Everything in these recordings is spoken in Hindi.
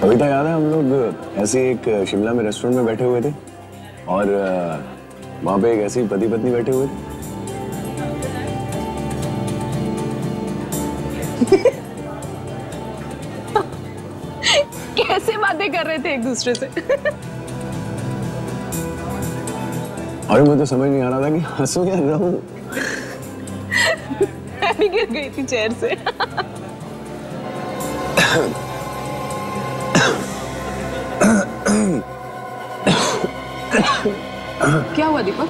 कविता याद है हम लोग ऐसे एक शिमला में रेस्टोरेंट में बैठे हुए थे और वहां पे एक ऐसी पति पत्नी बैठे हुए थे। कैसे बातें कर रहे थे एक दूसरे से। और मुझे तो समझ नहीं आ रहा था कि हंसूं या रोऊं। मैं भी गिर गई थी चेयर से। क्या हुआ दीपक?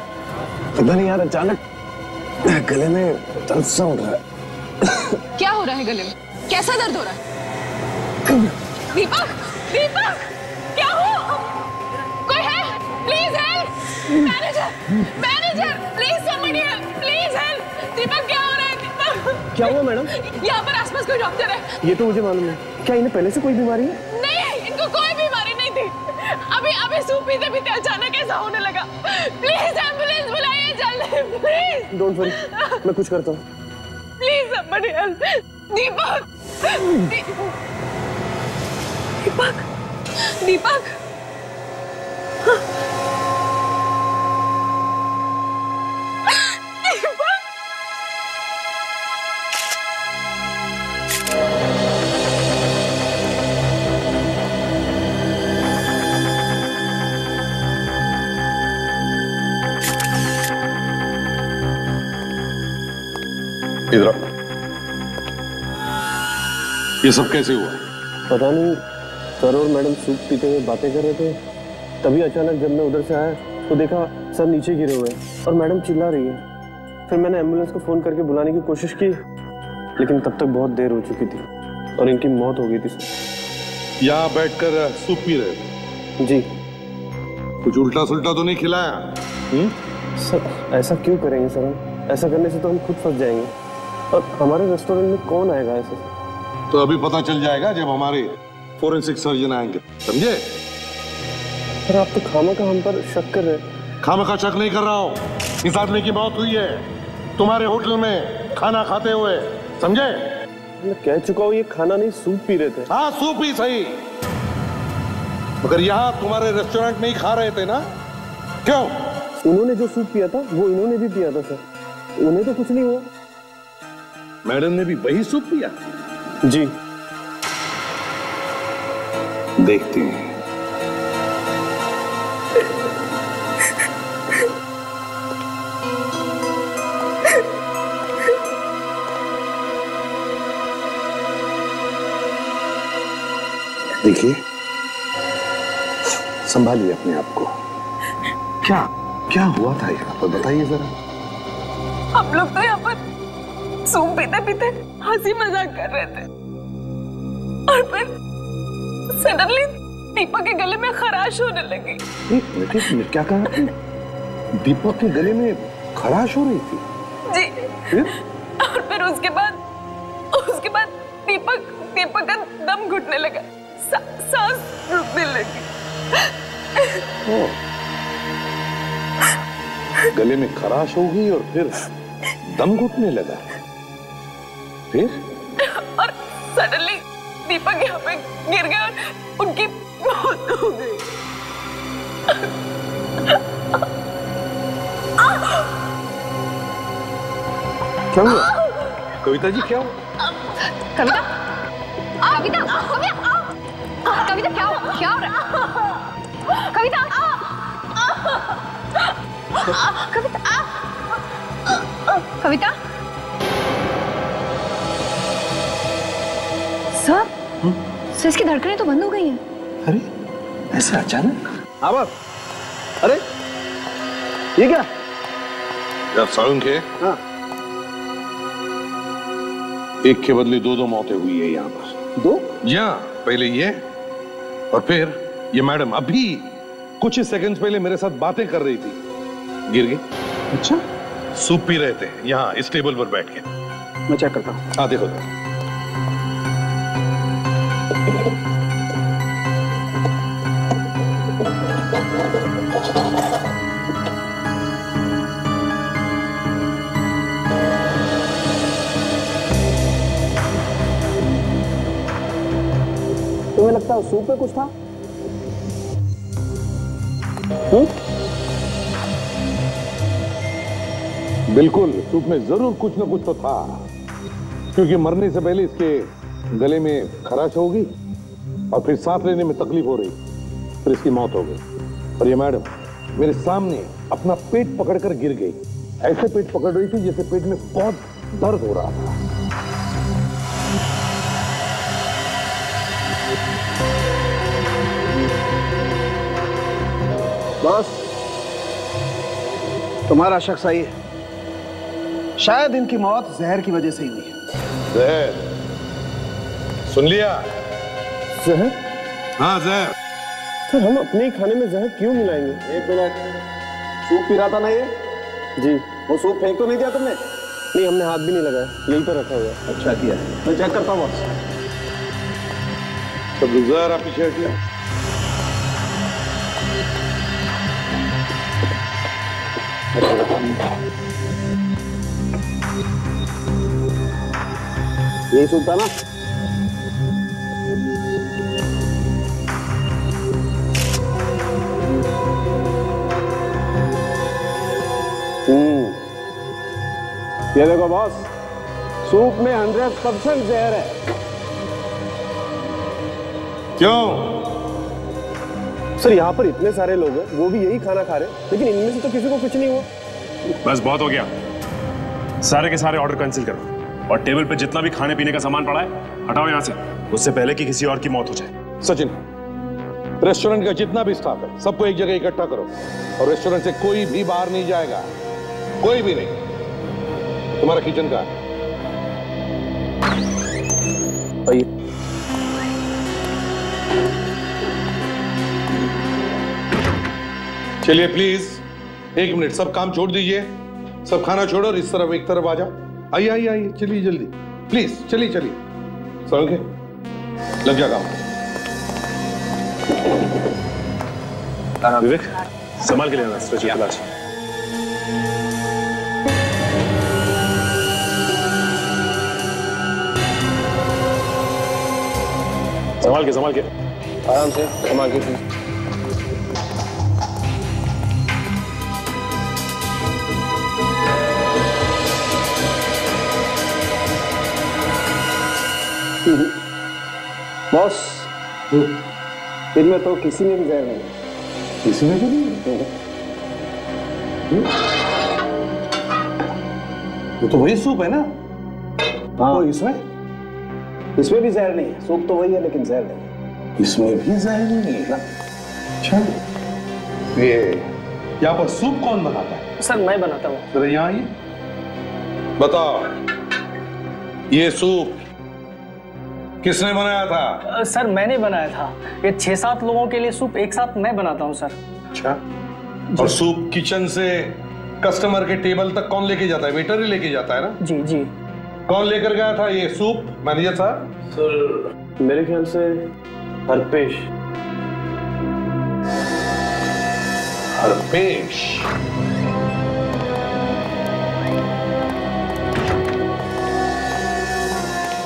पता नहीं यार, अचानक गले में दर्द सा हो रहा है। क्या हो रहा है गले में? कैसा दर्द हो रहा है? दीपक, दीपक, क्या हो? कोई है? Please help! Manager, manager, please somebody help, please help! Deepak क्या हो रहा है? दीपक क्या हुआ मैडम? यहाँ पर आसपास कोई डॉक्टर है? ये तो मुझे मालूम है। क्या इन्हें पहले से कोई बीमारी है? नहीं, इनको कोई बीमारी नहीं थी। अभी सूप पीते पीते अचानक ऐसा होने लगा। प्लीज एम्बुलेंस बुलाइए जल्दी, प्लीज। डोंट वरी, मैं कुछ करता हूँ। Please somebody help. Deepak, Deepak, Deepak. इधर ये सब कैसे हुआ? पता नहीं, सर और मैडम सूप पीते हुए बातें कर रहे थे। तभी अचानक जब मैं उधर से आया तो देखा सर नीचे गिरे हुए हैं और मैडम चिल्ला रही है। फिर मैंने एम्बुलेंस को फोन करके बुलाने की कोशिश की, लेकिन तब तक बहुत देर हो चुकी थी और इनकी मौत हो गई थी। यहाँ बैठकर सूप पी रहे थे? जी। कुछ उल्टा सुल्टा तो नहीं खिलाया? सर ऐसा क्यों करेंगे सर? ऐसा करने से तो हम खुद फंस जाएंगे और हमारे रेस्टोरेंट में कौन आएगा ऐसे? तो अभी पता चल जाएगा जब हमारे फोरेंसिक सर्जन आएंगे, समझे? सर आप तो खामखा हम पर शक कर रहे हैं। खामखा शक नहीं कर रहा हूँ। इस आदमी की मौत हुई है तुम्हारे होटल में खाना खाते हुए, समझे? मैं कह चुका हूँ ये खाना नहीं सूप पी रहे थे। हाँ सूप ही सही, मगर यहाँ तुम्हारे रेस्टोरेंट में ही खा रहे थे ना? क्यों? उन्होंने जो सूप पिया था वो इन्होंने भी पिया था सर। उन्हें तो कुछ नहीं हुआ। मैडम ने भी वही सूप पिया? जी। देखते हैं। देखिए, संभालिए अपने आप को। क्या क्या हुआ था यहाँ पर, बताइए जरा। हम लोग तो यहाँ पर सूप पीते पीते हंसी मजाक कर रहे थे और फिर सडनली दीपक के गले में खराश होने लगी। एक मिनट, क्या कहा? दीपक के गले में खराश हो रही थी? जी। और फिर उसके बाद दीपक का दम घुटने लगा, सांस रुकने लगी। गले में खराश हो गई और फिर दम घुटने लगा। फिर और सडनली दीपक यहाँ पे गिर गया और उनकी मौत हो गई। क्या हुआ? कविता जी क्या हुआ? कविता, कविता, कविता क्या हो रहा है? कविता, कविता, सर, इसकी धड़कनें तो बंद हो गई हैं। अरे ऐसे अचानक? आवाज, अरे ये क्या? यार सारुण के, हाँ। एक के बदले दो मौतें हुई है यहाँ पर। दो? यहाँ पहले ये और फिर ये मैडम अभी कुछ ही सेकंड्स पहले मेरे साथ बातें कर रही थी, गिर गई। अच्छा, सूप पी रहे थे यहाँ इस टेबल पर बैठ के। मैं चेक करता हूँ। हाँ देखो। तुम्हें लगता सकता है सूप में कुछ था? बिल्कुल, सूप में जरूर कुछ न कुछ तो था, क्योंकि मरने से पहले इसके गले में खराश होगी और फिर सांस लेने में तकलीफ हो रही, फिर इसकी मौत हो गई। और ये मैडम मेरे सामने अपना पेट पकड़कर गिर गई। ऐसे पेट पकड़ रही थी जैसे पेट में बहुत दर्द हो रहा था। बॉस, तुम्हारा शक सही है। शायद इनकी मौत जहर की वजह से ही हुई है। जहर? सुन लिया? जहर? हाँ, जहर। सर, हम अपने ही खाने में जहर क्यों मिलाएंगे? एक मिनट, सूप पी रहा था ना ये? जी। वो सूप फेंक तो नहीं दिया तुमने? नहीं, हमने हाथ भी नहीं लगाया, यही तो रखा हुआ है। अच्छा किया, मैं चेक करता हूँ बॉस। सब जहर आप पीछे हटिए। यही सूप था ना? ये देखो बॉस, सूप में 100% जहर है। क्यों? सर, यहाँ पर इतने सारे लोग हैं, वो भी यही खाना खा रहे हैं, लेकिन इनमें से तो किसी को कुछ नहीं हुआ। बस बहुत हो गया, सारे के सारे ऑर्डर कैंसिल करो और टेबल पे जितना भी खाने पीने का सामान पड़ा है हटाओ यहाँ से, उससे पहले कि किसी और की मौत हो जाए। सचिन, रेस्टोरेंट का जितना भी स्टाफ है सबको एक जगह इकट्ठा करो और रेस्टोरेंट से कोई भी बाहर नहीं जाएगा, कोई भी नहीं। तुम्हारा किचन का चलिए प्लीज, एक मिनट, सब काम छोड़ दीजिए, सब खाना छोड़ो और इस तरफ एक तरफ आ जाओ। आइए आइए आइए, चलिए जल्दी प्लीज, चलिए चलिए, समझ के लग जाएगा। विवेक, संभाल के लेना स्ट्रेचर क्लास। संभाल के आराम से संभाल के। बॉस, इनमें तो किसी में भी जहर नहीं। किसी में भी नहीं? ये तो वही सूप है ना? हाँ, तो इसमें इसमें भी जहर नहीं है। सूप तो वही है लेकिन जहर नहीं। इसमें भी जहर नहीं है ना? अच्छा, ये यहाँ पर सूप कौन बनाता है? सर, मैं बनाता हूँ। जरा यहाँ आइए, बताओ ये सूप किसने बनाया था? सर, मैंने बनाया था। ये 6-7 लोगों के लिए सूप एक साथ मैं बनाता हूँ सर। अच्छा, और सूप किचन से कस्टमर के टेबल तक कौन लेके जाता है? वेटर ही लेके जाता है ना? जी जी। कौन लेकर गया था ये सूप, मैनेजर साहब? सर, मेरे ख्याल से हरपेश। हरपेश?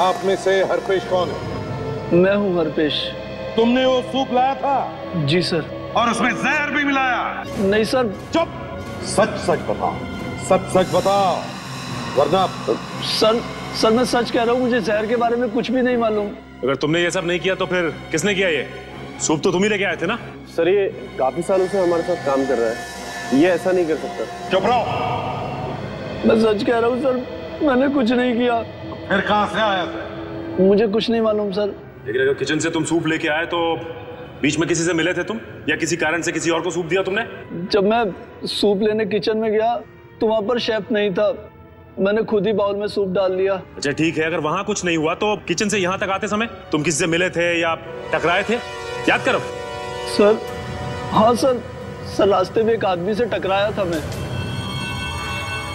आप में से हरपेश कौन है? मैं हूँ हरपेश। तुमने वो सूप लाया था? जी सर। और उसमें जहर भी मिलाया? नहीं सर। चुप, सच सच बताओ, सच सच बताओ, वरना। सर मैं सच कह रहा हूँ, मुझे जहर के बारे में कुछ भी नहीं मालूम। अगर तुमने ये सब नहीं किया तो फिर किसने किया? ये सूप तो तुम ही लेके आए थे ना? सर, ये काफी सालों से हमारे साथ काम कर रहा है, ये ऐसा नहीं कर सकता। चुप रहो। मैं सच कह रहा हूँ सर, मैंने कुछ नहीं किया। फिर कहां से आया था? मुझे कुछ नहीं मालूम सर। लेकिन अगर किचन से तुम सूप लेके आए तो बीच में किसी से मिले थे तुम, या किसी कारण से किसी और को सूप दिया तुमने? जब मैं सूप लेने किचन में गया तो वहां पर शेफ नहीं था, मैंने खुद ही बाउल में सूप डाल दिया। अच्छा ठीक है, अगर वहां कुछ नहीं हुआ तो किचन से यहाँ तक आते समय तुम किसी से मिले थे या टकराए थे? याद करो। सर, हाँ सर, रास्ते में एक आदमी से टकराया था मैं।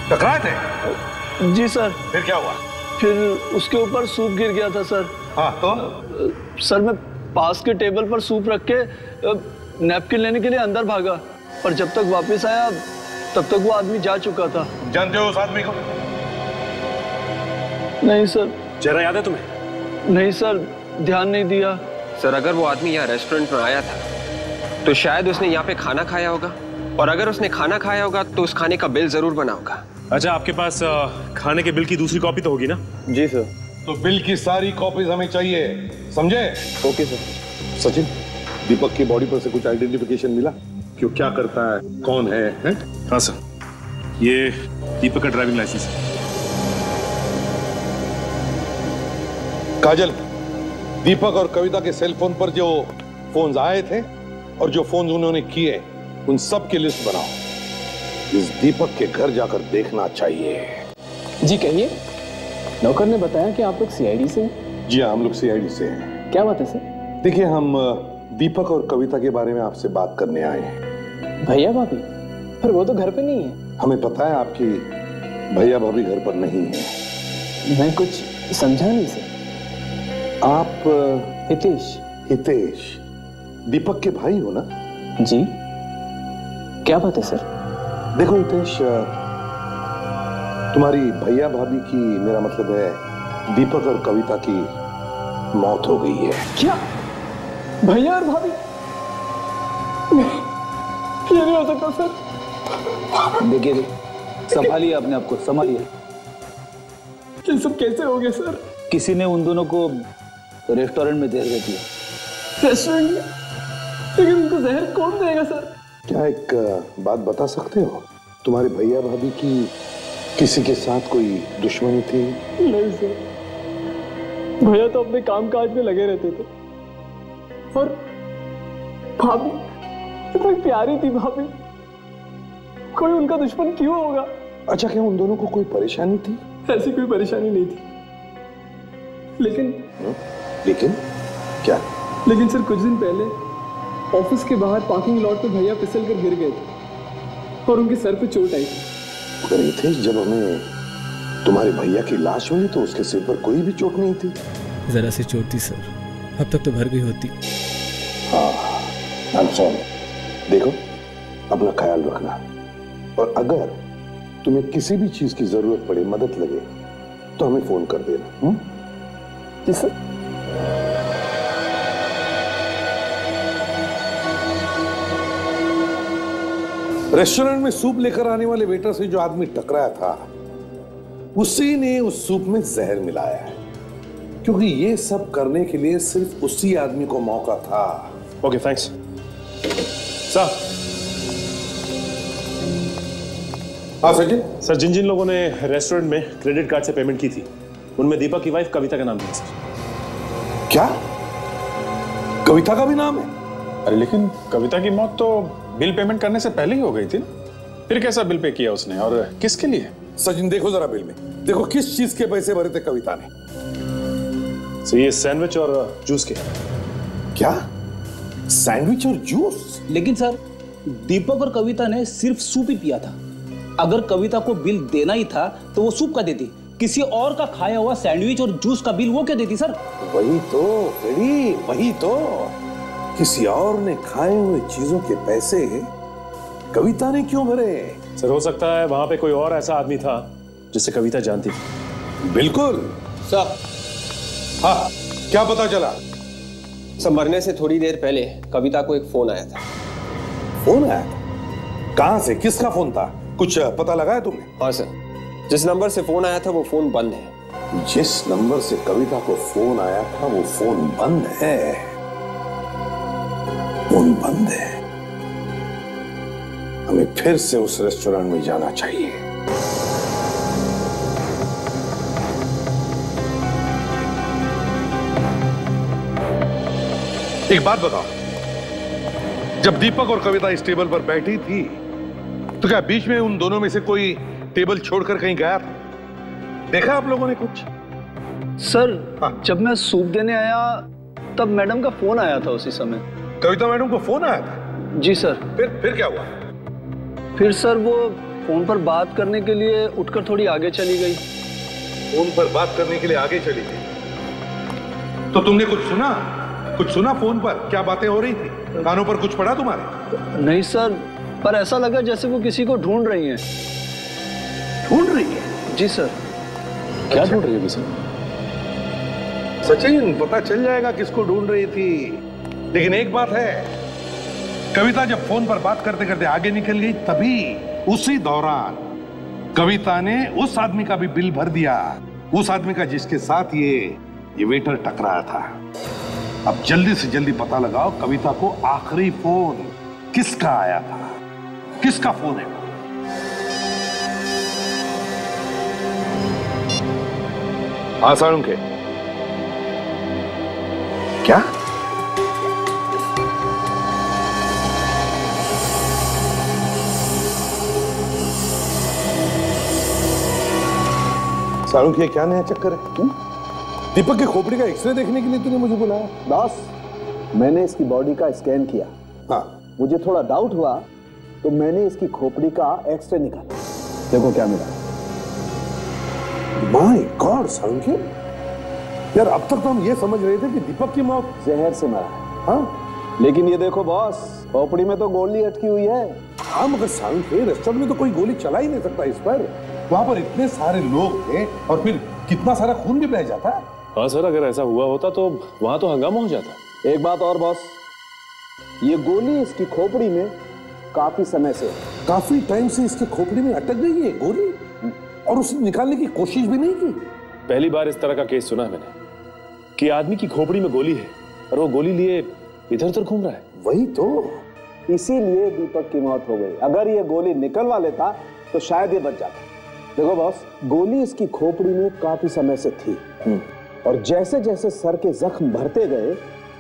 टकराए थे? जी सर। फिर क्या हुआ? फिर उसके ऊपर सूप गिर गया था सर। हाँ तो? सर, मैं पास के टेबल पर सूप रख के नैपकिन लेने के लिए अंदर भागा, और जब तक वापस आया तब तक वो आदमी जा चुका था। जानते हो उस आदमी को? नहीं सर। चेहरा याद है तुम्हें? नहीं सर, ध्यान नहीं दिया। सर अगर वो आदमी यहाँ रेस्टोरेंट में आया था तो शायद उसने यहाँ पे खाना खाया होगा, और अगर उसने खाना खाया होगा तो उस खाने का बिल जरूर बना होगा। अच्छा, आपके पास खाने के बिल की दूसरी कॉपी तो होगी ना? जी सर। तो बिल की सारी कॉपीज हमें चाहिए, समझे? Okay sir. सचिन, दीपक की बॉडी पर से कुछ आइडेंटिफिकेशन मिला? क्यों, क्या करता है, कौन है? हाँ सर, ये दीपक का ड्राइविंग लाइसेंस है। काजल, दीपक और कविता के सेल फोन पर जो फोन्स आए थे और जो फोन उन्होंने किए, उन सब की लिस्ट बनाओ। इस दीपक के घर जाकर देखना चाहिए। जी कहिए। नौकर ने बताया कि आप लोग सीआईडी से हैं? जी हाँ, हम लोग सीआईडी से हैं। क्या बात है सर? देखिए, हम दीपक और कविता के बारे में आपसे बात करने आए हैं। भैया भाभी? पर वो तो घर पे नहीं है। हमें पता है आपकी भैया भाभी घर पर नहीं है। मैं कुछ समझा नहीं सर। आप हितेश? हितेश दीपक के भाई हो ना? जी। क्या बात है सर? देखो हितेश, तुम्हारी भैया भाभी की, मेरा मतलब है दीपक और कविता की मौत हो गई है। क्या? भैया और भाभी? ये नहीं हो सकता सर। देखिए, संभालिए अपने आप को, संभालिए। ये सब कैसे हो गया सर? किसी ने उन दोनों को रेस्टोरेंट में जहर दिया। रेस्टोरेंट में? लेकिन उनको जहर कौन देगा सर? क्या एक बात बता सकते हो, तुम्हारे भैया भाभी की किसी के साथ कोई दुश्मनी थी? नहीं सर, भैया तो अपने काम काज में लगे रहते थे, और भाभी इतनी प्यारी थी भाभी, कोई उनका दुश्मन क्यों होगा? अच्छा, क्या उन दोनों को कोई परेशानी थी? ऐसी कोई परेशानी नहीं थी, लेकिन क्या? लेकिन सर कुछ दिन पहले ऑफिस के बाहर पार्किंग लॉट पे भैया फिसल कर गिर गए थे और उनके सर पे चोट आई थी। मगर थे, जब हमें तुम्हारे भैया की लाश मिली तो उसके सिर पर कोई भी चोट नहीं थी। जरा सी चोट थी सर, अब तक तो भर गई होती। हाँ, I'm sorry। देखो, अपना ख्याल रखना, और अगर तुम्हें किसी भी चीज की जरूरत पड़े, मदद लगे, तो हमें फोन कर देना। जी सर। रेस्टोरेंट में सूप लेकर आने वाले वेटर से जो आदमी टकराया था, उसी ने उस सूप में जहर मिलाया है, क्योंकि ये सब करने के लिए सिर्फ उसी आदमी को मौका था। Okay, thanks sir. हाँ सचिन। सर, जिन जिन लोगों ने रेस्टोरेंट में क्रेडिट कार्ड से पेमेंट की थी, उनमें दीपक की वाइफ कविता का नाम था सर। क्या? कविता का भी नाम है? अरे लेकिन कविता की मौत तो बिल पेमेंट करने से पहले ही हो गई थी, फिर कैसा बिल पे किया उसने और किसके लिए? सचिन देखो जरा बिल में, देखो किस चीज के पैसे भरे थे कविता ने। सर, ये सैंडविच और जूस के। क्या? सैंडविच और जूस? लेकिन सर, दीपक और कविता ने सिर्फ सूप ही पिया था। अगर कविता को बिल देना ही था तो वो सूप का देती, किसी और का खाया हुआ सैंडविच और जूस का बिल वो क्यों देती सर? वही तो बेड़ी, वही तो, किसी और ने खाए हुए चीजों के पैसे कविता ने क्यों भरे? सर, हो सकता है वहां पे कोई और ऐसा आदमी था जिसे कविता जानती थी। बिल्कुल सर। हाँ, क्या पता चला? सर, मरने से थोड़ी देर पहले कविता को एक फोन आया था। फोन आया था? कहां से, किसका फोन था, कुछ पता लगाया तुमने? हाँ सर, जिस नंबर से फोन आया था वो फोन बंद है। जिस नंबर से कविता को फोन आया था वो फोन बंद है। फोन बंद है। हमें फिर से उस रेस्टोरेंट में जाना चाहिए। एक बात बताओ, जब दीपक और कविता इस टेबल पर बैठी थी तो क्या बीच में उन दोनों में से कोई टेबल छोड़कर कहीं गया था? देखा आप लोगों ने कुछ? सर, जब मैं सूप देने आया तब मैडम का फोन आया था उसी समय। कविता मैडम को फोन आया था? जी सर। फिर क्या हुआ? फिर सर वो फोन पर बात करने के लिए उठकर थोड़ी आगे चली गई। फोन पर बात करने के लिए आगे चली गई? तो तुमने कुछ सुना? कुछ सुना फोन पर? क्या बातें हो रही थी? कानों पर कुछ पड़ा तुम्हारे? नहीं सर, पर ऐसा लगा जैसे वो किसी को ढूंढ रही हैं। ढूंढ रही है? जी सर। क्या ढूंढ रही है? सचिन, पता चल जाएगा किसको ढूंढ रही थी। लेकिन एक बात है, कविता जब फोन पर बात करते करते आगे निकल गई, तभी उसी दौरान कविता ने उस आदमी का भी बिल भर दिया, उस आदमी का जिसके साथ ये वेटर टकराया था। अब जल्दी से जल्दी पता लगाओ कविता को आखिरी फोन किसका आया था, किसका फोन है। हाँ साळुंखे, क्या? साळुंखे, क्या नया चक्कर है? दीपक की खोपड़ी का एक्सरे देखने के लिए तूने मुझे बुलाया? बॉस, मैंने इसकी बॉडी का स्कैन किया। हाँ, मुझे थोड़ा डाउट हुआ तो मैंने इसकी खोपड़ी का एक्सरे निकाला। देखो क्या मिला। माय गॉड साळुंखे, यार अब तक तो हम ये समझ रहे थे कि दीपक की मौत जहर से मरा है। हाँ, लेकिन ये देखो बॉस, खोपड़ी में तो गोली अटकी हुई है। हाँ, मगर साळुंखे, रेस्टोरेंट में तो कोई गोली चला ही नहीं सकता इस पर। वहां पर इतने सारे लोग थे और फिर कितना सारा खून भी बह जाता। हाँ सर, अगर ऐसा हुआ होता तो वहां तो हंगामा हो जाता। एक बात और बॉस, ये गोली इसकी खोपड़ी में काफी समय से, काफी टाइम से इसकी खोपड़ी में अटक गई है गोली, और उसने निकालने की कोशिश भी नहीं की। पहली बार इस तरह का केस सुना है मैंने कि आदमी की खोपड़ी में गोली है और वो गोली लिए इधर उधर घूम रहा है। वही तो, इसीलिए दीपक की मौत हो गई। अगर ये गोली निकलवा लेता तो शायद ये बच जाता। देखो बॉस, गोली इसकी खोपड़ी में काफी समय से थी, और जैसे जैसे सर के जख्म भरते गए,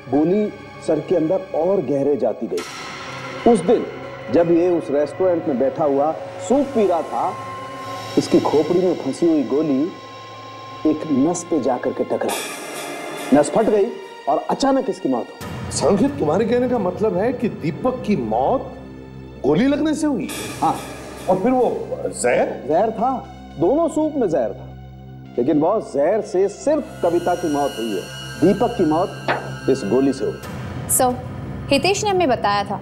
गोली सर के अंदर और गहरे जाती गई। उस दिन जब ये उस रेस्टोरेंट में बैठा हुआ सूप पी रहा था, इसकी खोपड़ी में फंसी हुई गोली एक नस पे जाकर के टकराई, नस फट गई और अचानक इसकी मौत हो गई। संकेत, तुम्हारे कहने का मतलब है कि दीपक की मौत गोली लगने से हुई? हाँ, और फिर वो जहर था, दोनों सूप में जहर था। लेकिन बॉस, जहर से सिर्फ कविता की मौत हुई है, दीपक की मौत इस गोली से हुई। सो हितेश ने हमें बताया था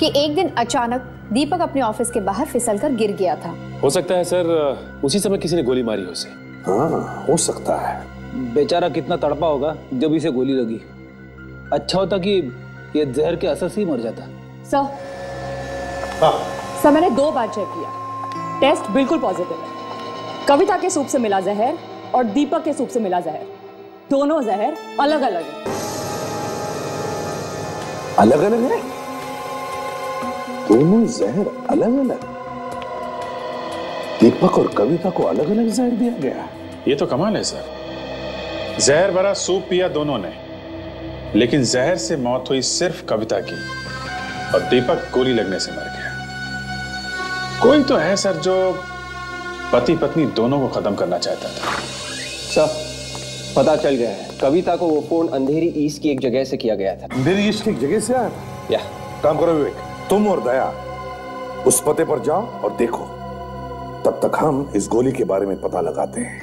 कि एक दिन अचानक दीपक अपने ऑफिस के बाहर फिसलकर गिर गया था। हो सकता है सर, उसी समय किसी ने गोली मारी हो उसे। हाँ, हो सकता है। बेचारा कितना तड़पा होगा जब इसे गोली लगी। अच्छा होता कि ये जहर के असर से ही मर जाता। सर, मैंने 2 बार चेक किया, टेस्ट बिल्कुल पॉजिटिव है। कविता के सूप से मिला जहर और दीपक के सूप से मिला जहर, दोनों जहर अलग अलग है। अलग अलग है? दोनों जहर अलग अलग? दीपक और कविता को अलग अलग जहर दिया गया? ये तो कमाल है सर। जहर भरा सूप पिया दोनों ने, लेकिन जहर से मौत हुई सिर्फ कविता की, और दीपक गोली लगने से मर गया। कोई तो है सर जो पति पत्नी दोनों को खत्म करना चाहता था। सर, पता चल गया है, कविता को वो फोन अंधेरी ईस्ट की एक जगह से किया गया था। अंधेरी ईस्ट की एक जगह से आया था? या काम करो विवेक, तुम और दया उस पते पर जाओ और देखो, तब तक हम इस गोली के बारे में पता लगाते हैं।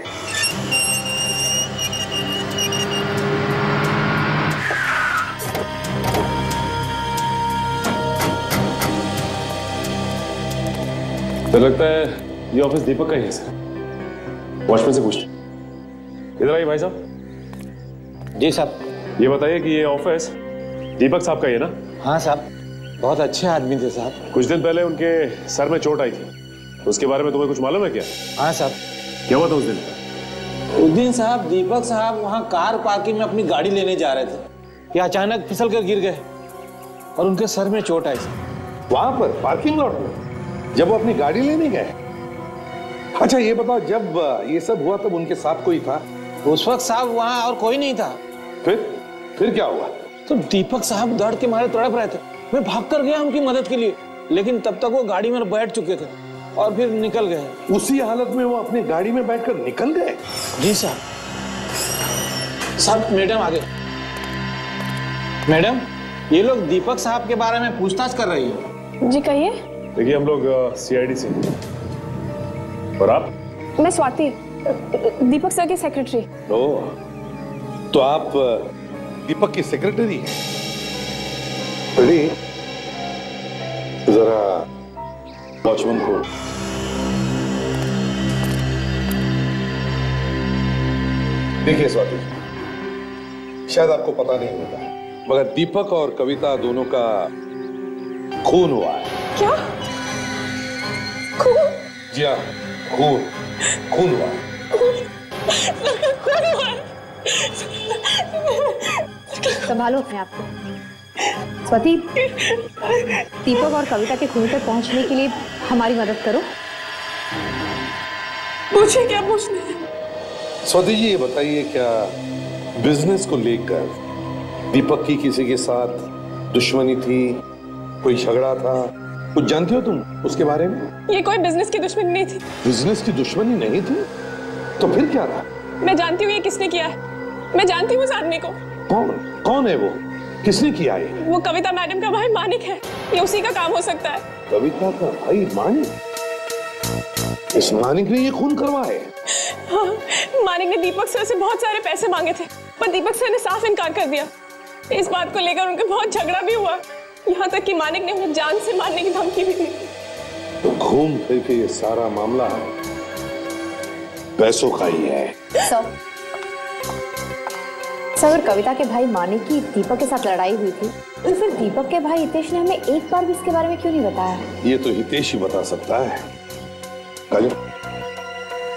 तो लगता है ये ऑफिस दीपक का ही है सर। वॉचमैन से पूछते। इधर आइए भाई साहब। जी साहब। ये बताइए कि ये ऑफिस दीपक साहब का ही है ना? हाँ साहब, बहुत अच्छे आदमी थे साहब। कुछ दिन पहले उनके सर में चोट आई थी, उसके बारे में तुम्हें कुछ मालूम है क्या? हाँ साहब। क्या हुआ था उस दिन? उस दिन साहब दीपक साहब वहाँ कार पार्किंग में अपनी गाड़ी लेने जा रहे थे कि अचानक फिसल कर गिर गए और उनके सर में चोट आई। वहां पर पार्किंग लॉट में जब वो अपनी गाड़ी लेने गए? अच्छा ये बताओ, जब ये सब हुआ तब उनके साथ कोई था? उस वक्त साहब वहाँ और कोई नहीं था। फिर क्या हुआ? तो दीपक साहब दर्द के मारे तड़प रहे थे। मैं भाग कर गया उनकी मदद के लिए, लेकिन तब तक वो गाड़ी में बैठ चुके थे और फिर निकल गए। उसी हालत में वो अपनी गाड़ी में बैठकर निकल गए? जी साहब। साहब मैडम आगे। मैडम, ये लोग दीपक साहब के बारे में पूछताछ कर रही है। जी कहिए। देखिए हम लोग सीआईडी से। और आप? मैं स्वाति, दीपक सर की सेक्रेटरी। ओह, तो आप दीपक की सेक्रेटरी हैं? बड़ी जरा वॉचमैन को देखिए स्वाति, शायद आपको पता नहीं होगा, मगर दीपक और कविता दोनों का खून हुआ है। क्या? खून? जी हाँ, खून हुआ है। संभालो अपने आप को। स्वाति, दीपक और कविता के खून तक पहुंचने के लिए हमारी मदद करो। पूछिए, क्या पूछना है? स्वाति जी, ये बताइए, क्या बिजनेस को लेकर दीपक की किसी के साथ दुश्मनी थी, कोई झगड़ा था, कुछ जानती हो तुम उसके बारे में? ये कोई बिजनेस की दुश्मनी नहीं थी। बिजनेस की दुश्मनी नहीं थी? तो फिर क्या था? मैं जानती हूँ ये किसने किया है। मैं जानती हूँ उस आदमी को। कौन है वो? किसने किया है? वो कविता मैडम का भाई मानिक है। ये उसी का काम हो सकता है। कविता का भाई मानिक? इस मानिक ने ये खून करवाया? हाँ, मानिक ने दीपक सर से बहुत सारे पैसे मांगे थे, पर दीपक सर ने साफ इनकार कर दिया। इस बात को लेकर उनका बहुत झगड़ा भी हुआ, यहाँ तक कि मानिक ने उन्हें जान से मारने की धमकी भी दी। तो घूम फिर के ये सारा मामला पैसों का ही है। सर, अगर कविता के भाई मानिक की दीपक के साथ लड़ाई हुई थी, तो फिर दीपक के भाई हितेश ने हमें एक बार भी इसके बारे में क्यों नहीं बताया? ये तो हितेश ही बता सकता है। काजल,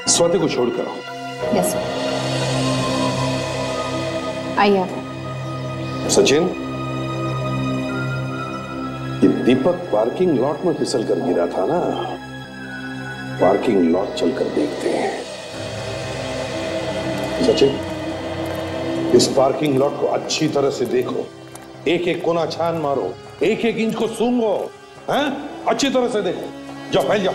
स्वाति को छोड़ कर आओ। Yes sir. आइए। सचिन, ये दीपक पार्किंग लॉट में फिसल कर गिरा था ना? पार्किंग लॉट चलकर देखते हैं। सचिन, इस पार्किंग लॉट को अच्छी तरह से देखो, एक एक कोना छान मारो, एक एक इंच को सूंघो, हैं? अच्छी तरह से देखो। जाओ, फैल जाओ।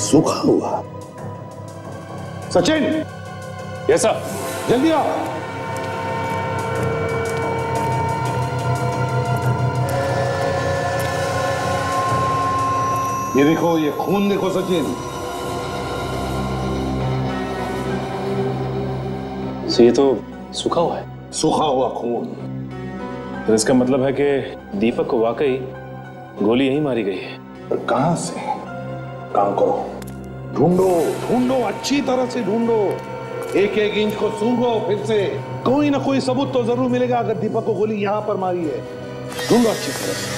सूखा हुआ। Sachin, yes sir. जल्दी आओ। ये देखो, ये खून देखो सचिन। ये तो सूखा हुआ है। सूखा हुआ खून। तो इसका मतलब है कि दीपक को वाकई गोली यहीं मारी गई है। पर कहां से? काम करो, ढूंढो ढूंढो, अच्छी तरह से ढूंढो, एक एक इंच को सूंघो, फिर से कोई ना कोई सबूत तो जरूर मिलेगा अगर दीपक को गोली यहां पर मारी है। ढूंढो अच्छी तरह से।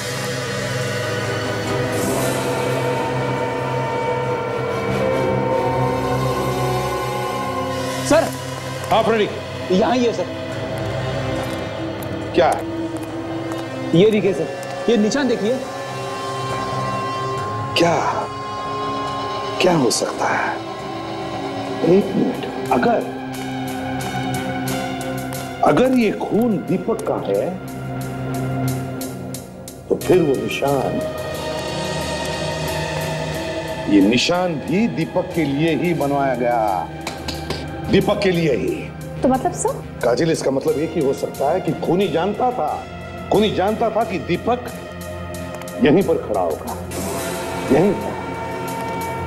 सर। हाँ फ्रेडी, यहां ही है सर। क्या? ये देखिए सर, ये निशान देखिए। क्या क्या हो सकता है? एक मिनट, अगर ये खून दीपक का है तो फिर वो निशान, ये निशान भी दीपक के लिए ही बनवाया गया, दीपक के लिए ही। तो मतलब सर? काजल, इसका मतलब एक ही हो सकता है कि खूनी जानता था कि दीपक यहीं पर खड़ा होगा, यहीं पर।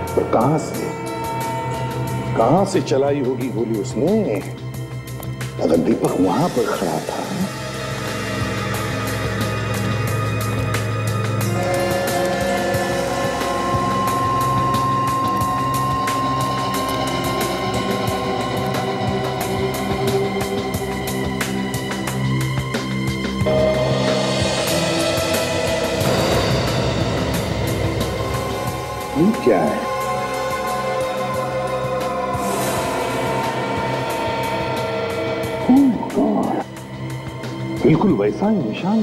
पर कहां से चलाई होगी गोली उसने? अगर दीपक वहां पर खड़ा था ये क्या है? बिल्कुल वैसा ही निशान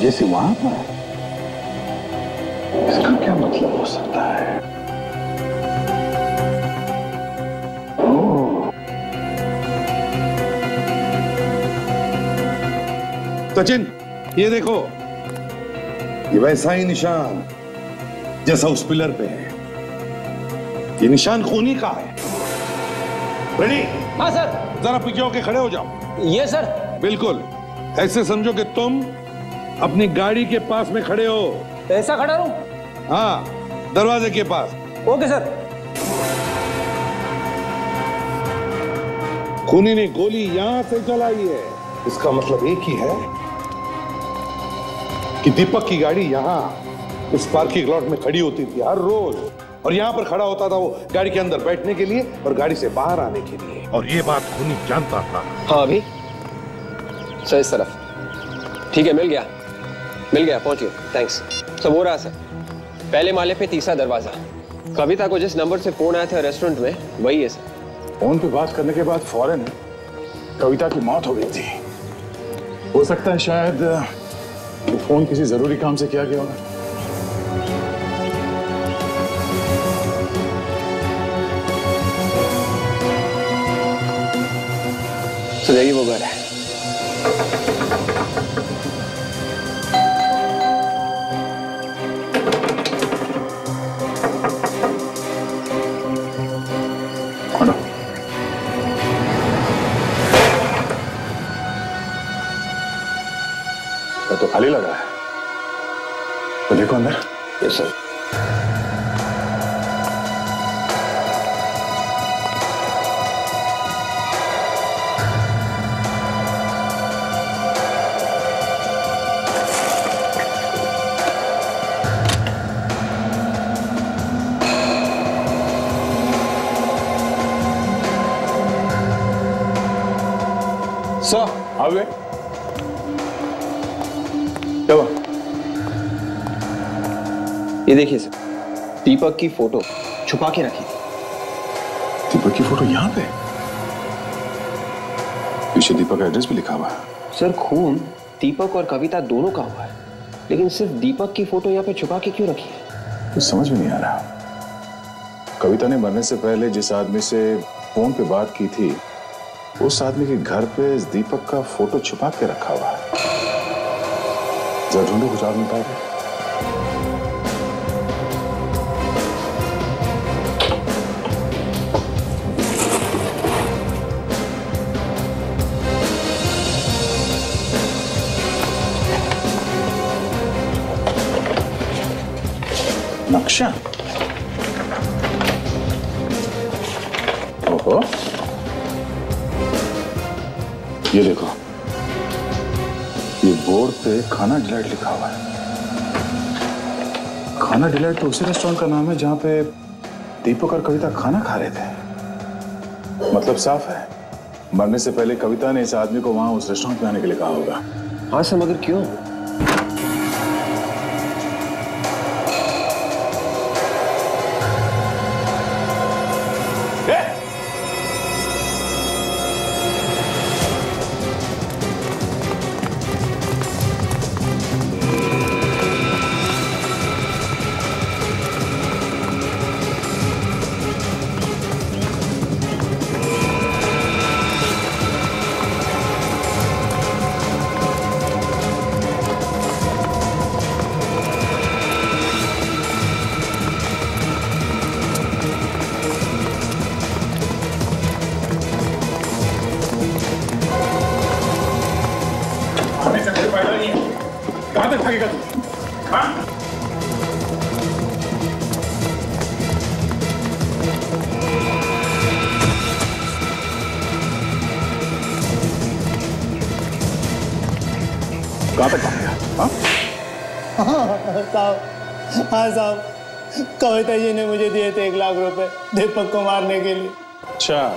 जैसे वहां पर। इसका क्या मतलब हो सकता है? सचिन, ये देखो, ये वैसा ही निशान जैसा उस पिलर पे है। ये निशान खूनी का है। रेडी? हाँ सर। जरा पीछे होके खड़े हो जाओ। ये सर। बिल्कुल ऐसे समझो कि तुम अपनी गाड़ी के पास में खड़े हो। ऐसा खड़ा रहूं? हाँ, दरवाजे के पास। Okay sir. खूनी ने गोली यहां से चलाई है, इसका मतलब एक ही है कि दीपक की गाड़ी यहां इस पार्किंग लॉट में खड़ी होती थी हर रोज, और यहां पर खड़ा होता था वो गाड़ी के अंदर बैठने के लिए और गाड़ी से बाहर आने के लिए, और ये बात खूनी जानता था। हाँ अभी सर, इस तरफ। ठीक है, मिल गया, पहुंच गए। थैंक्स। सब हो रहा सर। पहले माले पे तीसरा दरवाजा। कविता को जिस नंबर से फोन आया था रेस्टोरेंट में, वही है सर। फोन पे बात करने के बाद फौरन कविता की मौत हो गई थी। हो सकता है शायद वो फोन किसी जरूरी काम से किया गया होगा। So there you go, तो खाली लगा है, तो देखो अंदर। Yes sir. सर आ गए। क्या हुआ? ये देखिए सर, दीपक की फोटो छुपा के रखी थी। दीपक की फोटो यहाँ पे? पीछे दीपक का एड्रेस भी लिखा हुआ है। सर खून दीपक और कविता दोनों का हुआ है, लेकिन सिर्फ दीपक की फोटो यहाँ पे छुपा के क्यों रखी है? कुछ समझ में नहीं आ रहा। कविता ने मरने से पहले जिस आदमी से फोन पे बात की थी, उस आदमी के घर पे इस दीपक का फोटो छुपा के रखा हुआ है। जरा ढूंढो, कुछ और मिलता है। नक्शा? ओहो, ये देखो, ये बोर्ड पे खाना डिलाइट लिखा हुआ है। खाना डिलाइट तो उसी रेस्टोरेंट का नाम है जहां पे दीपक और कविता खाना खा रहे थे। मतलब साफ है, मरने से पहले कविता ने इस आदमी को वहां उस रेस्टोरेंट में आने के लिए कहा होगा। हाँ सर, मगर क्यों? कहां तक भागेगा तू? हाँ? कहां तक भागेगा? हाँ? साहब, हाँ साहब, कविता जी ने मुझे दिए थे 1 लाख रुपए दीपक को मारने के लिए। अच्छा,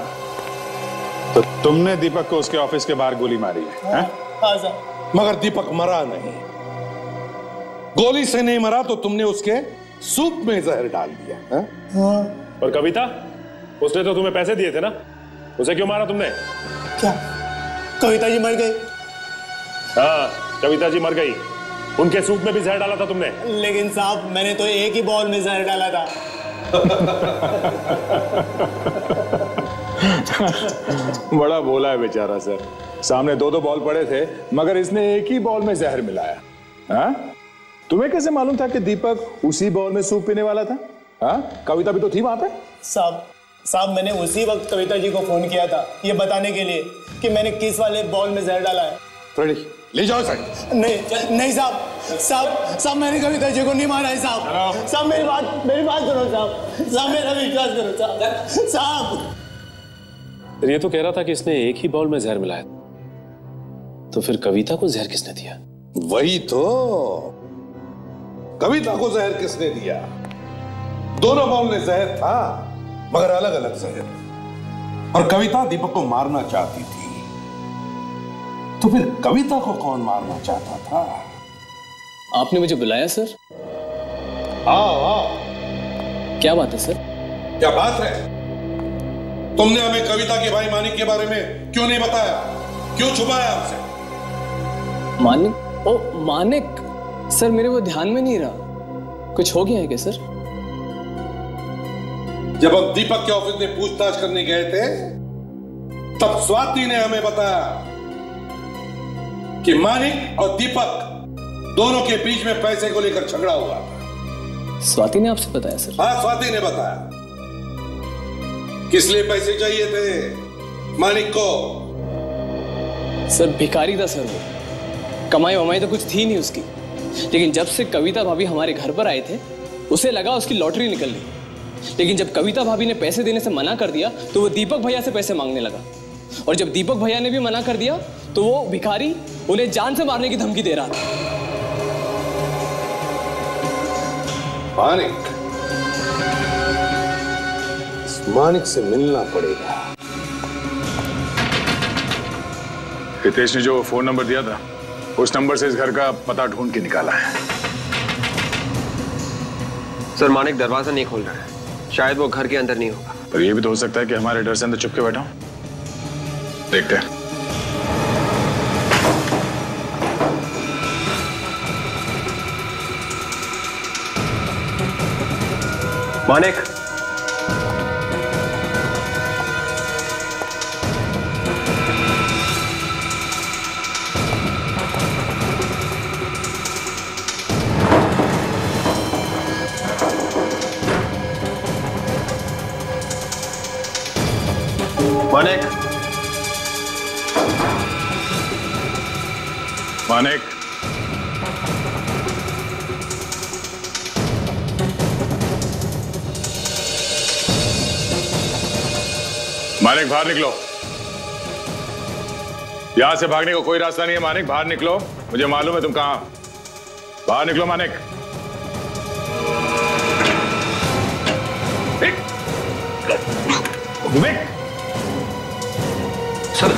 तो तुमने दीपक को उसके ऑफिस के बाहर गोली मारी है? हाँ साहब। मगर दीपक मरा नहीं। गोली से नहीं मरा तो तुमने उसके सूप में जहर डाल दिया है? हाँ। और कविता, उसने तो तुम्हें पैसे दिए थे ना, उसे क्यों मारा तुमने? क्या कविता जी मर गई? हाँ, कविता जी मर गई। उनके सूप में भी जहर डाला था तुमने। लेकिन साहब, मैंने तो एक ही बॉल में जहर डाला था। बड़ा बोला है बेचारा सर। सामने 2-2 बॉल पड़े थे, मगर इसने एक ही बॉल में जहर मिलाया। हाँ? तुम्हें कैसे मालूम था कि दीपक उसी बॉल में सूप पीने वाला था? हाँ, कविता भी तो थी वहां पे। साहब मैंने उसी वक्त कविता जी को फोन किया था ये बताने के लिए कि मैंने किस वाले बॉल में जहर डाला है। रेडी, ले जाओ साइड। नहीं साहब मैंने कविता जी को नहीं मारा है साहब। साहब मेरी बात सुनो साहब मेरा विश्वास करो साहब। ये तो कह रहा था कि इसने एक ही बाउल में जहर मिलाया, तो फिर कविता को जहर किसने दिया? वही तो, कविता को जहर किसने दिया? दोनों बाउल में जहर था मगर अलग अलग जहर, और कविता दीपक को मारना चाहती थी, तो फिर कविता को कौन मारना चाहता था? आपने मुझे बुलाया सर? आओ। क्या बात है सर? क्या बात है? तुमने हमें कविता के भाई मानिक के बारे में क्यों नहीं बताया? क्यों छुपाया हमसे? मानिक? ओ मानिक सर, मेरे वो ध्यान में नहीं रहा। कुछ हो गया है क्या सर? जब हम दीपक के ऑफिस में पूछताछ करने गए थे तब स्वाति ने हमें बताया कि मानिक और दीपक दोनों के बीच में पैसे को लेकर झगड़ा हुआ था। स्वाति ने आपसे बताया सर? हाँ, स्वाति ने बताया। किस लिए पैसे चाहिए थे मानिक को? सर भिखारी था सर वो, कमाई वमाई तो कुछ थी नहीं उसकी, लेकिन जब से कविता भाभी हमारे घर पर आए थे उसे लगा उसकी लॉटरी निकल गई। लेकिन जब कविता भाभी ने पैसे देने से मना कर दिया तो वो दीपक भैया से पैसे मांगने लगा, और जब दीपक भैया ने भी मना कर दिया तो वो भिखारी उन्हें जान से मारने की धमकी दे रहा था। मानिक से मिलना पड़ेगा। हितेश ने जो फोन नंबर दिया था उस नंबर से इस घर का पता ढूंढ के निकाला है। सर मानिक दरवाजा नहीं खोल रहा है, शायद वो घर के अंदर नहीं होगा। पर यह भी तो हो सकता है कि हमारे डर से अंदर चुप के बैठा हूं। देखते हैं। मानिक, मानिक, मानिक, मानिक बाहर निकलो। यहां से भागने का कोई रास्ता नहीं है मानिक, बाहर निकलो। मुझे मालूम है तुम कहां। बाहर निकलो मानिक। विवेक सर,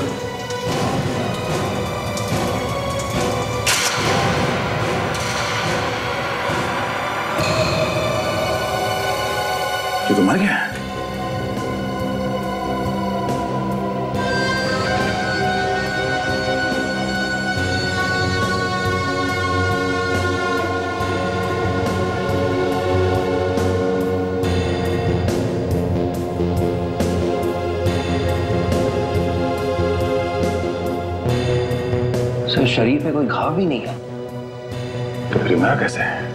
ये तो मर गया। सर शरीर पे कोई घाव भी नहीं है। तो फिर मरा कैसे है?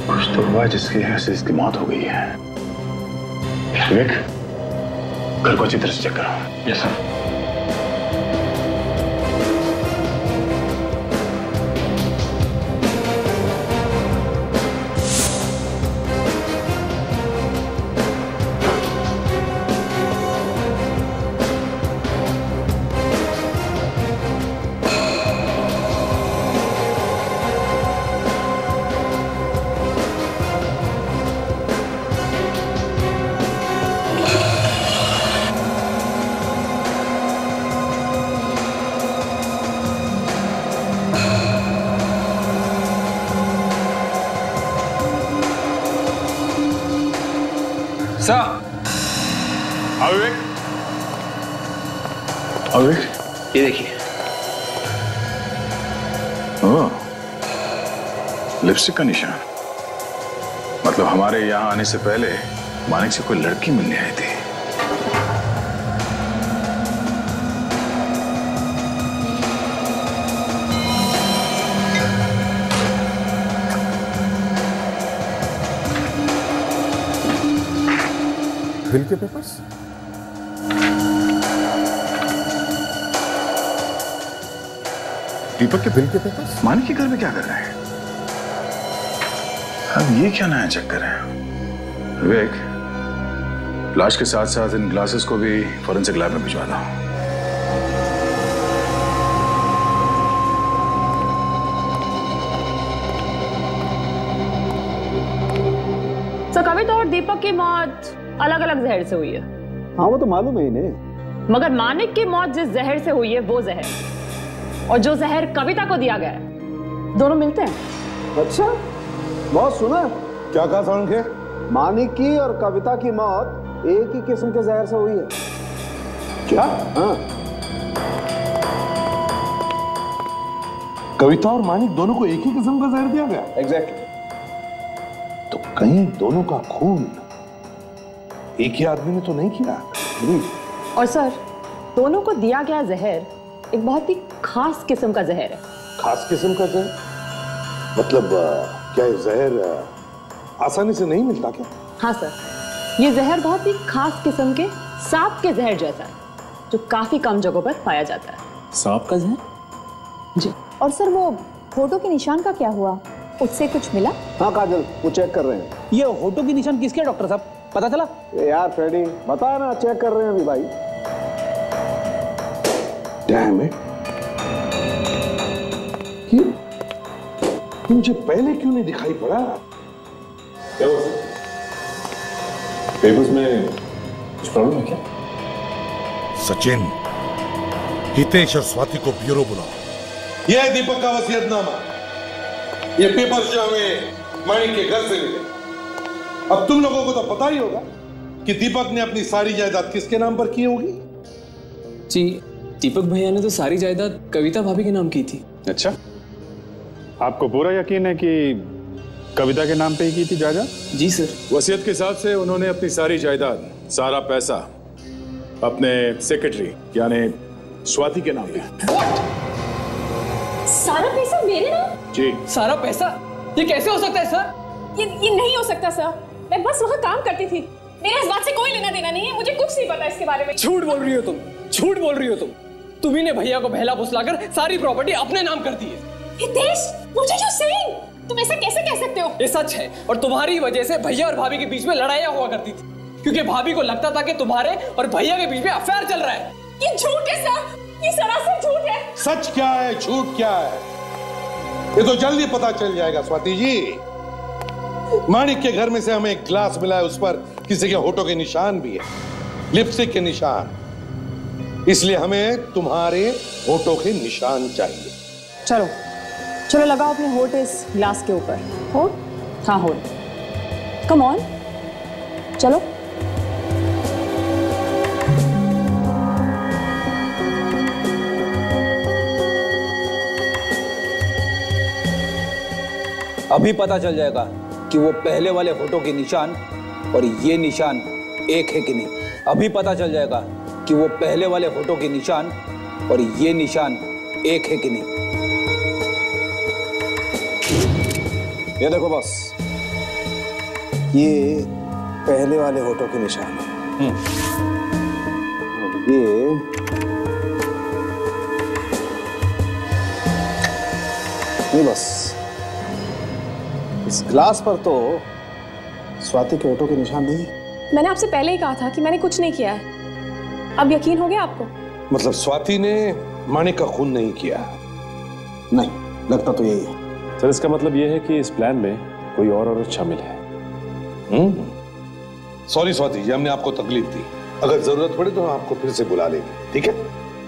कुछ तो हुआ जिसकी वजह से इसकी मौत हो गई है। विवेक, घर को अच्छी तरह से चेक करो। Yes sir. ये देखिए। ओह, लिपस्टिक का निशान। मतलब हमारे यहाँ आने से पहले मानिक से कोई लड़की मिलने आई थी। बिल के पेपर्स? दीपक के बिल के पेपर्स? मानिक के घर में क्या कर रहे हैं? अब ये क्या नया चक्कर है? विवेक, लाश के साथ साथ इन ग्लासेस को भी फॉरेंसिक लैब में भिजवा दो। तो कविता और दीपक की मौत अलग अलग जहर से हुई है। हाँ वो तो मालूम है इन्हें। मगर मानिक की मौत जिस जहर से हुई है वो जहर, और जो जहर कविता को दिया गया है, दोनों मिलते हैं। अच्छा, बहुत सुना। क्या कहा साउंड के? मानिक की और कविता की मौत एक ही किस्म के जहर से हुई है। क्या? हाँ। कविता और मानिक दोनों को एक ही किस्म का जहर दिया गया? एग्जैक्टली। तो कहीं दोनों का खून एक ही आदमी ने तो नहीं किया? और सर, दोनों को दिया गया जहर एक बहुत ही खास किस्म का जहर है। खास किस्म का जहर? मतलब क्या ये जहर आसानी से नहीं मिलता क्या? हाँ सर, ये जहर बहुत ही खास किस्म के सांप के जहर जैसा है, जो काफी कम जगहों पर पाया जाता है। सांप का जहर? जी। और सर वो होठों के निशान का क्या हुआ, उससे कुछ मिला? हाँ काजल, वो चेक कर रहे हैं। ये होठों के निशान किसके डॉक्टर साहब, पता चला? यार फ्रेडी, बता ना, चेक कर रहे हैं अभी भाई। डैम इट, ये मुझे पहले क्यों नहीं दिखाई पड़ा? क्या हुआ सर? पेपर्स में कुछ प्रॉब्लम है क्या? सचिन, हितेश और स्वाति को ब्यूरो बुलाओ। यह है दीपक का वसीयतनामा। ये पेपर्स जो हमें मानिक के घर से मिले। अब तुम लोगों को तो पता ही होगा कि दीपक ने अपनी सारी जायदाद किसके नाम पर की होगी। जी, दीपक भैया ने तो सारी जायदाद कविता भाभी के नाम की थी। अच्छा, आपको पूरा यकीन है कि कविता के नाम पे ही की थी जायदाद? जी सर। वसीयत के हिसाब से उन्होंने अपनी सारी जायदाद, सारा पैसा अपने सेक्रेटरी यानी स्वाति के नाम पे। सारा पैसा मेरे नाम? जी। सारा पैसा? ये कैसे हो सकता है सर? ये नहीं हो सकता सर। मैं बस वहाँ काम करती थी, मेरा इस बात से कोई लेना देना नहीं है, मुझे कुछ नहीं पता इसके बारे में। झूठ बोल रही हो तुम, झूठ बोल रही हो तुम। तुम्ही ने भैया को बहला फुसलाकर सारी प्रॉपर्टी अपने नाम कर दी है। हितेश, मुझे जो सेइंग, तुम ऐसा कैसे कह सकते हो? ये सच है, और तुम्हारी वजह से भैया और भाभी के बीच में लड़ाइयाँ हुआ करती थी, क्योंकि भाभी को लगता था कि तुम्हारे और भैया के बीच में अफेयर चल रहा है। ये झूठ है सर, ये सरासर झूठ है। सच क्या है, झूठ क्या है, ये तो जल्दी पता चल जाएगा स्वाति जी। मानिक के घर में से हमें एक ग्लास मिला है, उस पर किसी के होठों के निशान भी है, लिपस्टिक के निशान। इसलिए हमें तुम्हारे होठों के निशान चाहिए। चलो चलो, लगाओ अपने होठ इस ग्लास के ऊपर। होठ? हाँ होठ। कम ऑन, चलो। अभी पता चल जाएगा कि वो पहले वाले होठों के निशान और ये निशान एक है कि नहीं। अभी पता चल जाएगा कि वो पहले वाले होठों के निशान और ये निशान एक है कि नहीं। ये देखो बॉस, ये पहले वाले होठों के निशान है। और ये नहीं, बस इस ग्लास पर तो स्वाति के होठों के निशान नहीं है। मैंने आपसे पहले ही कहा था कि मैंने कुछ नहीं किया है। अब यकीन हो गया आपको? मतलब स्वाति ने मानिक का खून नहीं किया? नहीं, लगता तो यही है। सर, इसका मतलब यह है कि इस प्लान में कोई और औरत शामिल है। सॉरी स्वाति जी, हमने आपको तकलीफ दी। अगर जरूरत पड़े तो हम आपको फिर से बुला लेंगे, ठीक है?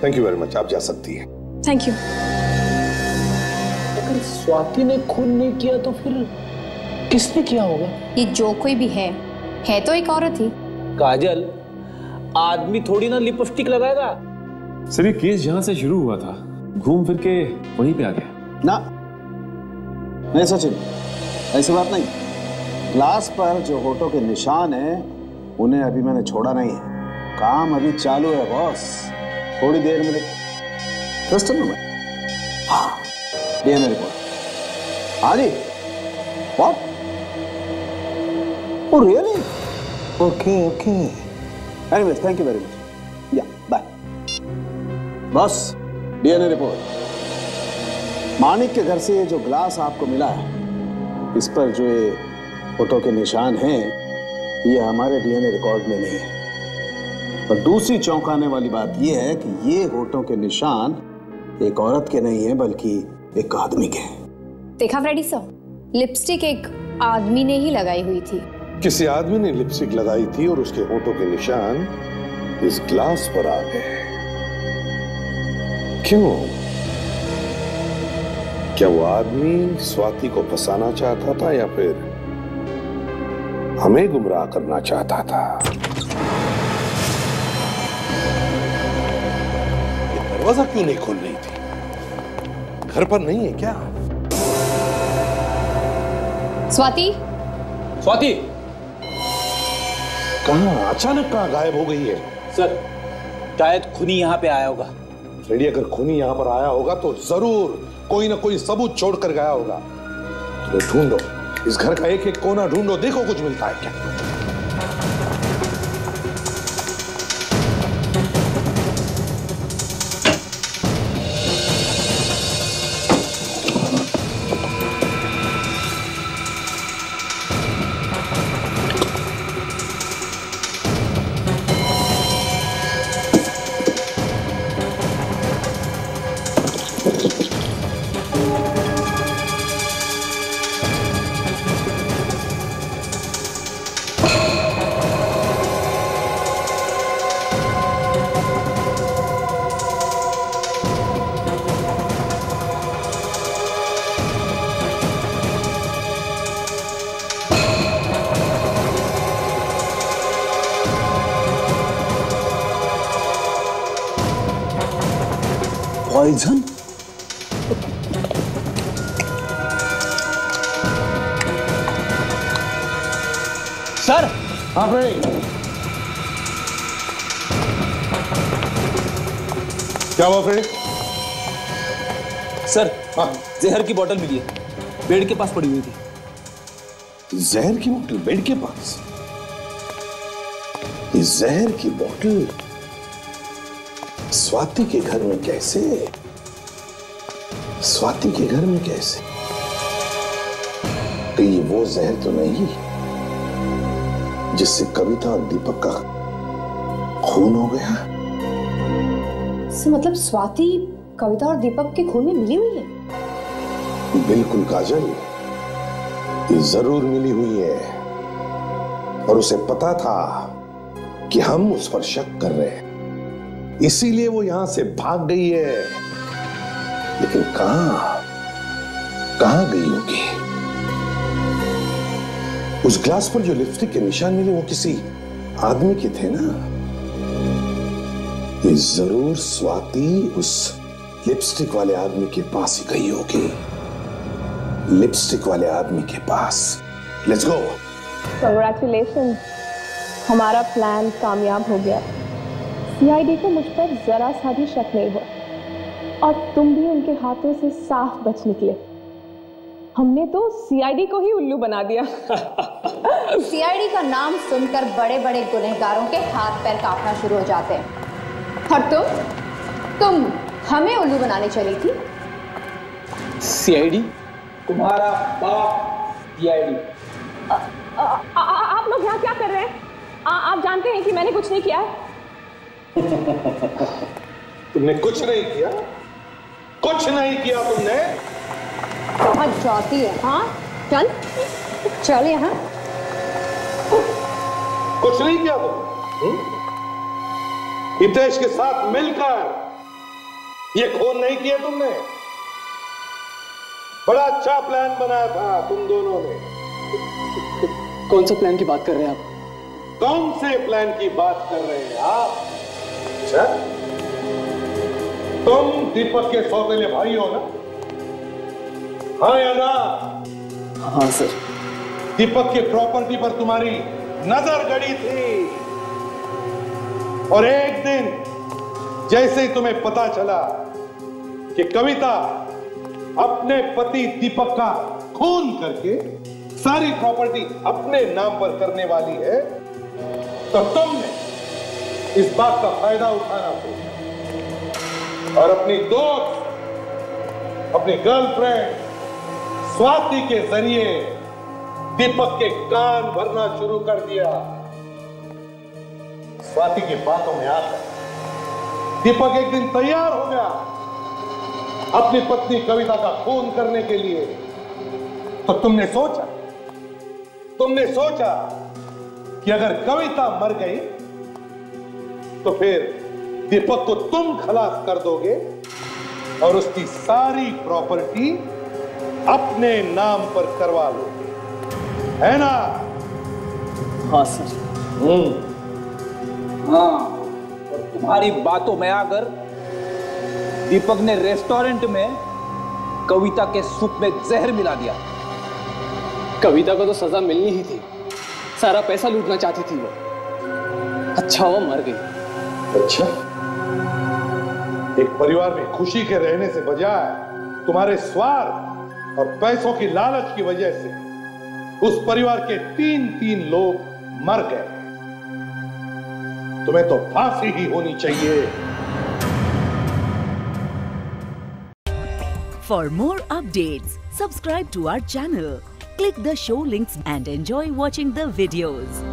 थैंक यू वेरी मच, आप जा सकती हैं। Thank you. अगर स्वाति ने खून नहीं किया तो फिर किसने किया होगा? ये जो कोई भी है तो एक औरत ही। काजल, आदमी थोड़ी ना लिपस्टिक लगाएगा। सर, ये केस जहां से शुरू हुआ था घूम फिर के वहीं पे आ गया ना। नहीं सचिन, ऐसी बात नहीं। ग्लास पर जो होठों के निशान हैं, उन्हें अभी मैंने छोड़ा नहीं है। काम अभी चालू है बॉस, थोड़ी देर में। ट्रस्ट में हाँ, डीएनए रिपोर्ट। हाँ जी। What? Oh really? Okay okay. Anyways thank you very much. Yeah bye. Boss, DNA report. Manik के घर से ये जो ग्लास आपको मिला है, इस पर जो ये फोटो के निशान हैं, ये हमारे डीएनए रिकॉर्ड में नहीं है। और दूसरी चौंकाने वाली बात ये है कि ये होठों के निशान एक औरत के नहीं है बल्कि एक आदमी के हैं। देखा फ्रेडी सर, लिपस्टिक एक आदमी ने ही लगाई हुई थी। किसी आदमी ने लिपस्टिक लगाई थी और उसके होठों के निशान इस ग्लास पर आ गए। क्यों? क्या वो आदमी स्वाति को फंसाना चाहता था या फिर हमें गुमराह करना चाहता था? ये दरवाजा क्यों नहीं खोल रही थी? घर पर नहीं है क्या? स्वाति, स्वाति कहां? अचानक कहां गायब हो गई है? सर, शायद खूनी यहाँ पे आया होगा। फ्रेडी, अगर खूनी यहां पर आया होगा तो जरूर कोई ना कोई सबूत छोड़कर गया होगा। तुम्हें ढूंढो, इस घर का एक एक कोना ढूंढो, देखो कुछ मिलता है क्या। पॉइजन? सर। हाँ भाई, क्या हुआ फ्रेडी? सर, जहर की बोतल मिली है, बेड के पास पड़ी हुई थी। जहर की बोतल बेड के पास? ये जहर की बोतल स्वाति के घर में कैसे? स्वाति के घर में कैसे? कहीं वो जहर तो नहीं जिससे कविता और दीपक का खून हो गया? मतलब स्वाति कविता और दीपक के खून में मिली हुई है? बिल्कुल काजल, ये जरूर मिली हुई है। और उसे पता था कि हम उस पर शक कर रहे हैं, इसीलिए वो यहां से भाग गई है। लेकिन कहां गई होगी? उस ग्लास पर जो लिपस्टिक के निशान मिले वो किसी आदमी के थे ना। ये जरूर स्वाति उस लिपस्टिक वाले आदमी के पास ही गई होगी। लिपस्टिक वाले आदमी के पास। Let's go. कांग्रेचुलेशन, हमारा प्लान कामयाब हो गया। सीआईडी को मुझ पर जरा सा भी शक नहीं हुआ और तुम भी उनके हाथों से साफ बच निकले। हमने तो सीआईडी को ही उल्लू बना दिया। सीआईडी का नाम सुनकर बड़े बड़े गुनहगारों के हाथ पैर कांपना शुरू हो जाते हैं। और तुम हमें उल्लू बनाने चली थी? सीआईडी? तुम्हारा बाप सीआईडी। आप लोग यहाँ क्या कर रहे हैं? आप जानते हैं कि मैंने कुछ नहीं किया है। तुमने कुछ नहीं किया? कुछ नहीं किया तुमने? बहुत जाती है। हाँ, चल यहाँ। कुछ नहीं किया तुम? हितेश के साथ मिलकर ये खून नहीं किया तुमने? बड़ा अच्छा प्लान बनाया था तुम दोनों ने। कौन सा प्लान की बात कर रहे हैं आप? कौन से प्लान की बात कर रहे हैं आप? अच्छा, तुम दीपक के सौतेले भाई हो ना? हाँ या ना? हाँ सर। दीपक की प्रॉपर्टी पर तुम्हारी नजर गड़ी थी और एक दिन जैसे ही तुम्हें पता चला कि कविता अपने पति दीपक का खून करके सारी प्रॉपर्टी अपने नाम पर करने वाली है, तो इस बात का फायदा उठाना सोचा और अपनी दोस्त, अपनी गर्लफ्रेंड स्वाति के जरिए दीपक के कान भरना शुरू कर दिया। स्वाति की बातों में आकर दीपक एक दिन तैयार हो गया अपनी पत्नी कविता का खून करने के लिए। तो तुमने सोचा कि अगर कविता मर गई तो फिर दीपक को तुम खलास कर दोगे और उसकी सारी प्रॉपर्टी अपने नाम पर करवा लोगे, है ना? हाँ सर। हाँ, और तुम्हारी बातों में आकर दीपक ने रेस्टोरेंट में कविता के सूप में जहर मिला दिया। कविता को तो सजा मिलनी ही थी, सारा पैसा लूटना चाहती थी वो। अच्छा वो मर गई। अच्छा, एक परिवार में खुशी के रहने से बजाय तुम्हारे स्वार्थ और पैसों की लालच की वजह से उस परिवार के 3 लोग मर गए। तुम्हें तो फांसी ही होनी चाहिए। For more updates, subscribe to our channel, click the show links and enjoy watching the videos.